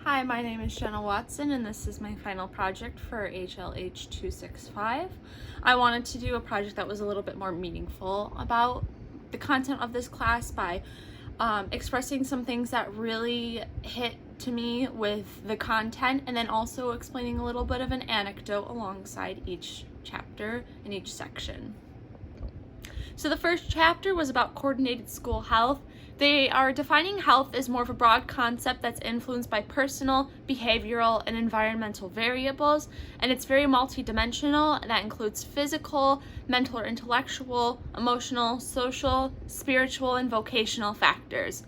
Hi, my name is Jenna Watson, and this is my final project for HLH 265. I wanted to do a project that was a little bit more meaningful about the content of this class by expressing some things that really hit to me with the content, and then also explaining a little bit of an anecdote alongside each chapter and each section. So the first chapter was about coordinated school health. They are defining health as more of a broad concept that's influenced by personal, behavioral, and environmental variables, and it's very multidimensional. That includes physical, mental or intellectual, emotional, social, spiritual, and vocational factors.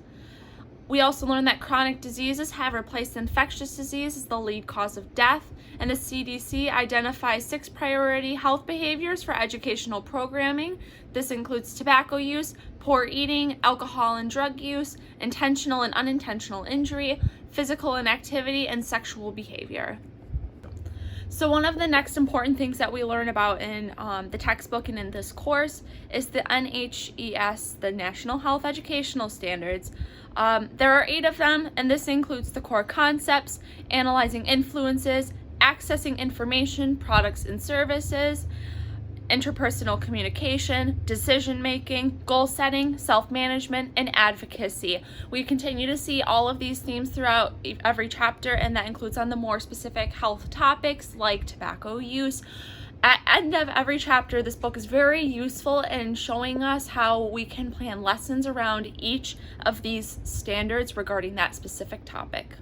We also learned that chronic diseases have replaced infectious disease as the lead cause of death, and the CDC identifies 6 priority health behaviors for educational programming. This includes tobacco use, poor eating, alcohol and drug use, intentional and unintentional injury, physical inactivity, and sexual behavior. So one of the next important things that we learn about in the textbook and in this course is the NHES, the National Health Educational Standards. There are 8 of them, and this includes the core concepts, analyzing influences, accessing information, products and services, interpersonal communication, decision-making, goal setting, self-management, and advocacy. We continue to see all of these themes throughout every chapter, and that includes on the more specific health topics like tobacco use. At the end of every chapter, this book is very useful in showing us how we can plan lessons around each of these standards regarding that specific topic.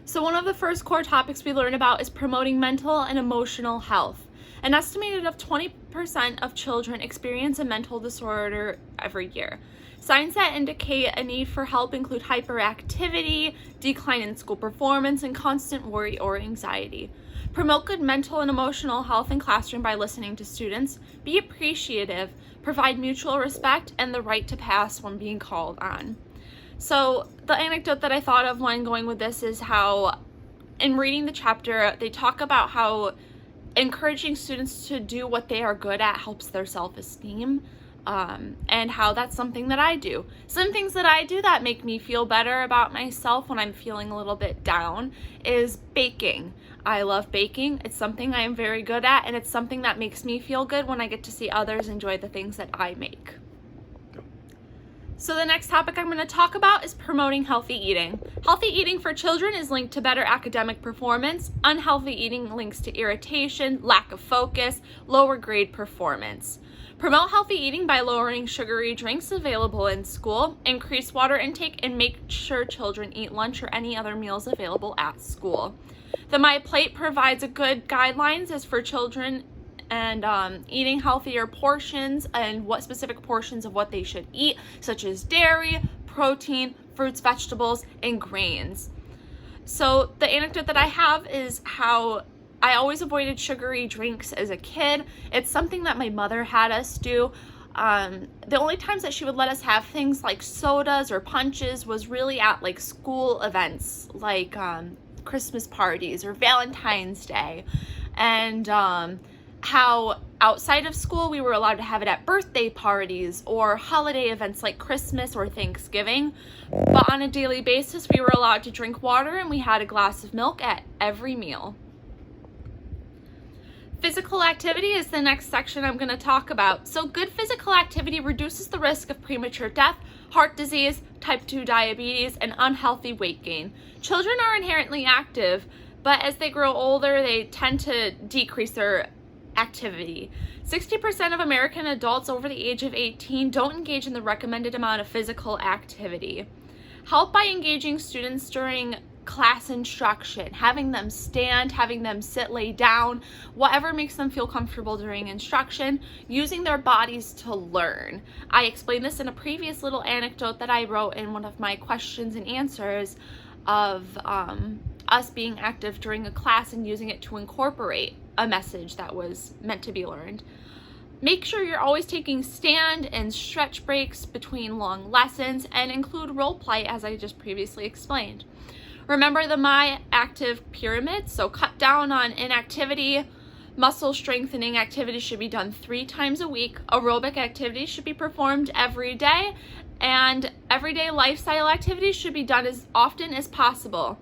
So one of the first core topics we learn about is promoting mental and emotional health. An estimated of 20% of children experience a mental disorder every year. Signs that indicate a need for help include hyperactivity, decline in school performance, and constant worry or anxiety. Promote good mental and emotional health in classroom by listening to students, be appreciative, provide mutual respect, and the right to pass when being called on. So the anecdote that I thought of when going with this is how, in reading the chapter, they talk about how encouraging students to do what they are good at helps their self-esteem, and how that's something that I do. Some things that I do that make me feel better about myself when I'm feeling a little bit down is baking. I love baking. It's something I am very good at, and it's something that makes me feel good when I get to see others enjoy the things that I make. So the next topic I'm going to talk about is promoting healthy eating. Healthy eating for children is linked to better academic performance. Unhealthy eating links to irritation, lack of focus, lower grade performance. Promote healthy eating by lowering sugary drinks available in school, increase water intake, and make sure children eat lunch or any other meals available at school. The My Plate provides a good guidelines as for children and eating healthier portions and what specific portions of what they should eat, such as dairy, protein, fruits, vegetables, and grains. So the anecdote that I have is how I always avoided sugary drinks as a kid. It's something that my mother had us do. The only times that she would let us have things like sodas or punches was really at like school events, like Christmas parties or Valentine's Day. And how outside of school we were allowed to have it at birthday parties or holiday events like Christmas or Thanksgiving. But on a daily basis, we were allowed to drink water, and we had a glass of milk at every meal. Physical activity is the next section I'm going to talk about. So good physical activity reduces the risk of premature death, heart disease, type 2 diabetes, and unhealthy weight gain. Children are inherently active, but as they grow older, they tend to decrease their activity. 60% of American adults over the age of 18 don't engage in the recommended amount of physical activity. Help by engaging students during class instruction, having them stand, having them sit, lay down, whatever makes them feel comfortable during instruction, using their bodies to learn. I explained this in a previous little anecdote that I wrote in one of my questions and answers of us being active during a class and using it to incorporate a message that was meant to be learned. Make sure you're always taking stand and stretch breaks between long lessons, and include role play as I just previously explained. Remember the My Active Pyramid, so cut down on inactivity. Muscle strengthening activities should be done 3 times a week. Aerobic activities should be performed every day, and everyday lifestyle activities should be done as often as possible.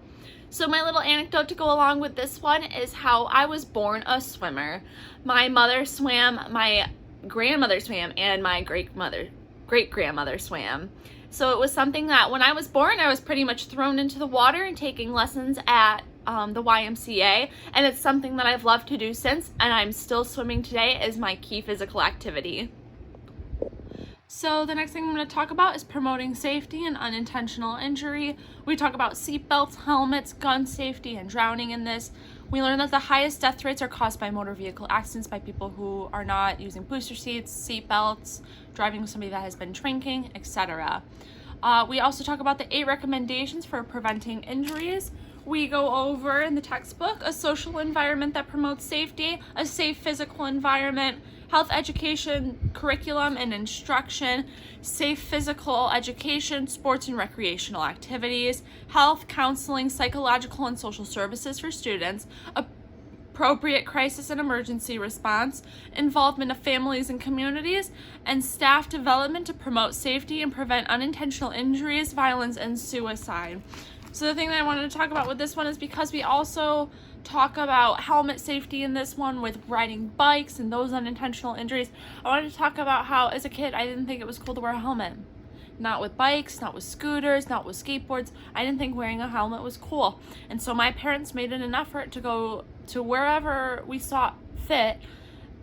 So my little anecdote to go along with this one is how I was born a swimmer. My mother swam, my grandmother swam, and my great-grandmother swam. So it was something that when I was born, I was pretty much thrown into the water and taking lessons at the YMCA, and it's something that I've loved to do since, and I'm still swimming today as my key physical activity. So the next thing I'm going to talk about is promoting safety and unintentional injury. We talk about seatbelts, helmets, gun safety, and drowning in this. We learn that the highest death rates are caused by motor vehicle accidents by people who are not using booster seats, seatbelts, driving with somebody that has been drinking, etc. We also talk about the 8 recommendations for preventing injuries. We go over in the textbook a social environment that promotes safety, a safe physical environment, health education, curriculum and instruction, safe physical education, sports and recreational activities, health, counseling, psychological and social services for students, appropriate crisis and emergency response, involvement of families and communities, and staff development to promote safety and prevent unintentional injuries, violence, and suicide. So the thing that I wanted to talk about with this one is because we also talk about helmet safety in this one with riding bikes and those unintentional injuries. I wanted to talk about how as a kid I didn't think it was cool to wear a helmet. Not with bikes, not with scooters, not with skateboards. I didn't think wearing a helmet was cool. And so my parents made it an effort to go to wherever we saw fit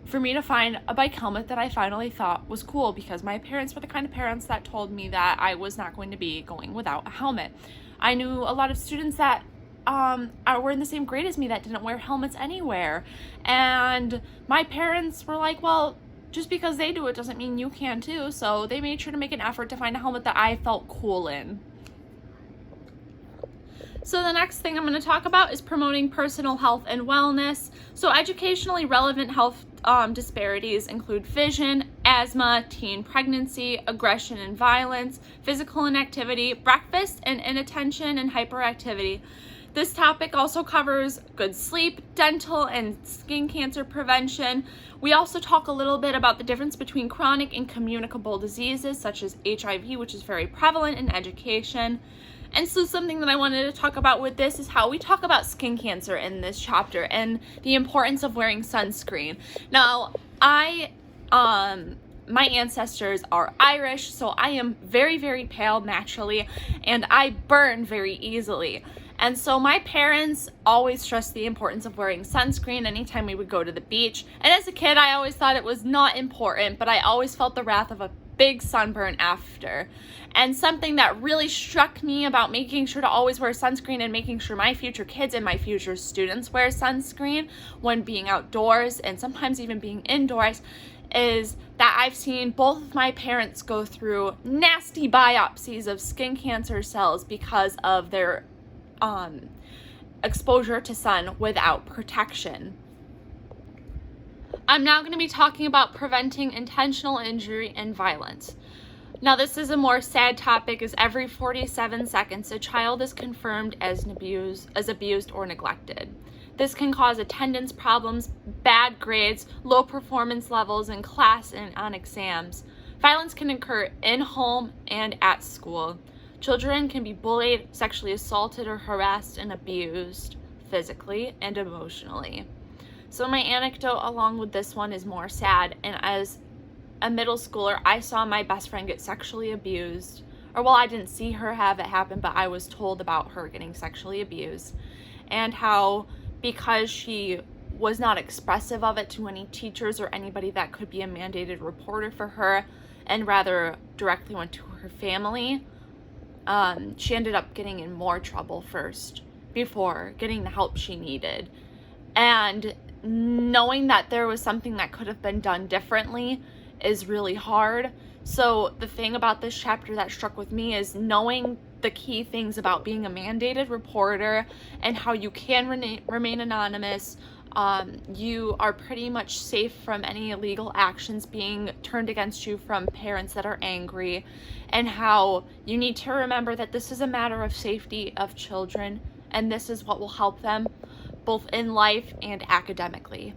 for me to find a bike helmet that I finally thought was cool, because my parents were the kind of parents that told me that I was not going to be going without a helmet. I knew a lot of students that were in the same grade as me that didn't wear helmets anywhere. And my parents were like, well, just because they do it doesn't mean you can too. So they made sure to make an effort to find a helmet that I felt cool in. So the next thing I'm going to talk about is promoting personal health and wellness. So educationally relevant health disparities include vision, asthma, teen pregnancy, aggression and violence, physical inactivity, breakfast and inattention, and hyperactivity. This topic also covers good sleep, dental and skin cancer prevention. We also talk a little bit about the difference between chronic and communicable diseases such as HIV, which is very prevalent in education. And so something that I wanted to talk about with this is how we talk about skin cancer in this chapter and the importance of wearing sunscreen. Now, my ancestors are Irish, so I am very, very pale naturally, and I burn very easily. And so my parents always stressed the importance of wearing sunscreen anytime we would go to the beach. And as a kid, I always thought it was not important, but I always felt the wrath of a big sunburn after. And something that really struck me about making sure to always wear sunscreen and making sure my future kids and my future students wear sunscreen when being outdoors and sometimes even being indoors is that I've seen both of my parents go through nasty biopsies of skin cancer cells because of their exposure to sun without protection. I'm now going to be talking about preventing intentional injury and violence. Now, this is a more sad topic, as every 47 seconds a child is confirmed as abused or neglected. This can cause attendance problems, bad grades, low performance levels in class and on exams. Violence can occur in home and at school. Children can be bullied, sexually assaulted, or harassed and abused physically and emotionally. So my anecdote along with this one is more sad, and as a middle schooler, I saw my best friend get sexually abused. Or, well, I didn't see her have it happen, but I was told about her getting sexually abused, and how because she was not expressive of it to any teachers or anybody that could be a mandated reporter for her, and rather directly went to her family, she ended up getting in more trouble first before getting the help she needed. And knowing that there was something that could have been done differently is really hard. So the thing about this chapter that struck with me is knowing the key things about being a mandated reporter and how you can remain anonymous. You are pretty much safe from any illegal actions being turned against you from parents that are angry, and how you need to remember that this is a matter of safety of children, and this is what will help them both in life and academically.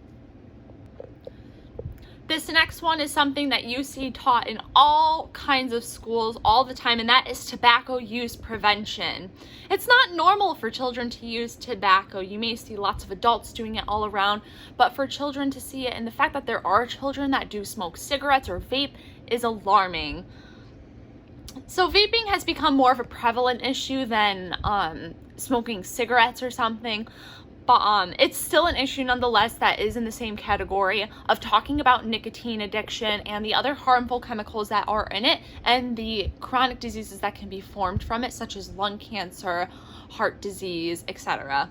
This next one is something that you see taught in all kinds of schools all the time, and that is tobacco use prevention. It's not normal for children to use tobacco. You may see lots of adults doing it all around, but for children to see it, and the fact that there are children that do smoke cigarettes or vape, is alarming. So vaping has become more of a prevalent issue than smoking cigarettes or something. But it's still an issue nonetheless that is in the same category of talking about nicotine addiction and the other harmful chemicals that are in it and the chronic diseases that can be formed from it, such as lung cancer, heart disease, etc.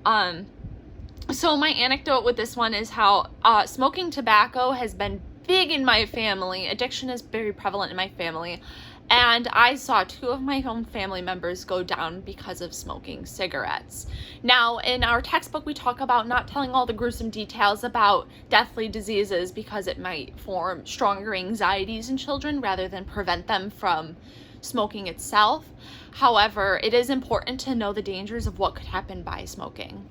So my anecdote with this one is how smoking tobacco has been big in my family. Addiction is very prevalent in my family. And I saw 2 of my own family members go down because of smoking cigarettes. Now, in our textbook, we talk about not telling all the gruesome details about deathly diseases because it might form stronger anxieties in children rather than prevent them from smoking itself. However, it is important to know the dangers of what could happen by smoking.